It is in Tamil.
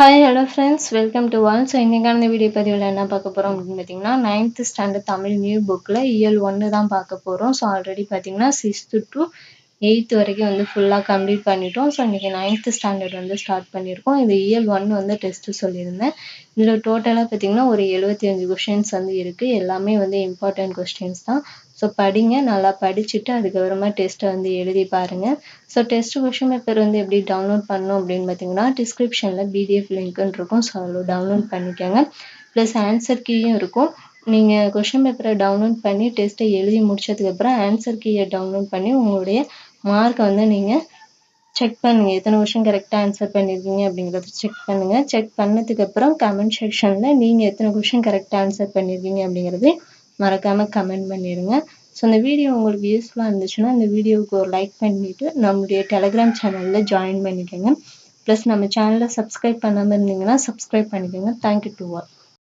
Hi hello friends welcome to all. So இன்றைக்கான வீடியோ பதிவில் என்ன பார்க்க போகிறோம் அப்படின்னு பார்த்தீங்கன்னா 9th ஸ்டாண்டர்ட் தமிழ் நியூ புக்கில் இயல் 1 தான் பார்க்க போகிறோம். ஸோ ஆல்ரெடி பார்த்தீங்கன்னா 6th to 8th வரைக்கும் வந்து ஃபுல்லாக கம்ப்ளீட் பண்ணிட்டோம். ஸோ இன்றைக்கி 9th ஸ்டாண்டர்ட் வந்து ஸ்டார்ட் பண்ணியிருக்கோம். இது இயல் 1 வந்து டெஸ்ட்டு சொல்லியிருந்தேன். இதில் டோட்டலாக பார்த்தீங்கன்னா ஒரு 75 கொஷின்ஸ் வந்து இருக்குது. எல்லாமே வந்து இம்பார்ட்டன்ட் கொஸ்டின்ஸ் தான். ஸோ படிங்க, நல்லா படிச்சுட்டு அதுக்கப்புறமா டெஸ்ட்டை வந்து எழுதி பாருங்கள். ஸோ டெஸ்ட் கொஷின் பேப்பர் வந்து எப்படி டவுன்லோட் பண்ணணும் அப்படின்னு பார்த்தீங்கன்னா டிஸ்கிரிப்ஷனில் பிடிஎஃப் லிங்க்குன்னு இருக்கும். ஸோ அதில் டவுன்லோட் பண்ணிக்கோங்க. ப்ளஸ் ஆன்சர் கீயும் இருக்கும். நீங்கள் கொஷின் பேப்பரை டவுன்லோட் பண்ணி டெஸ்ட்டை எழுதி முடிச்சதுக்கப்புறம் ஆன்சர் கீயை டவுன்லோட் பண்ணி உங்களுடைய மார்க்கை வந்து நீங்கள் செக் பண்ணுங்கள். எத்தனை கொஷின் கரெக்டாக ஆன்சர் பண்ணியிருக்கீங்க அப்படிங்கிறத செக் பண்ணுங்கள். செக் பண்ணதுக்கப்புறம் கமெண்ட் செக்ஷனில் நீங்கள் எத்தனை கொஷின் கரெக்டாக ஆன்சர் பண்ணியிருக்கீங்க அப்படிங்கிறது மறக்காமல் கமெண்ட் பண்ணிடுங்க. ஸோ இந்த வீடியோ உங்களுக்கு யூஸ்ஃபுல்லாக இருந்துச்சுன்னா இந்த வீடியோவுக்கு ஒரு லைக் பண்ணிவிட்டு நம்மளுடைய டெலகிராம் சேனலில் ஜாயின் பண்ணிக்கோங்க. ப்ளஸ் நம்ம சேனலை சப்ஸ்கிரைப் பண்ணாமல் இருந்தீங்கன்னா சப்ஸ்கிரைப் பண்ணிக்கோங்க. Thank you to all.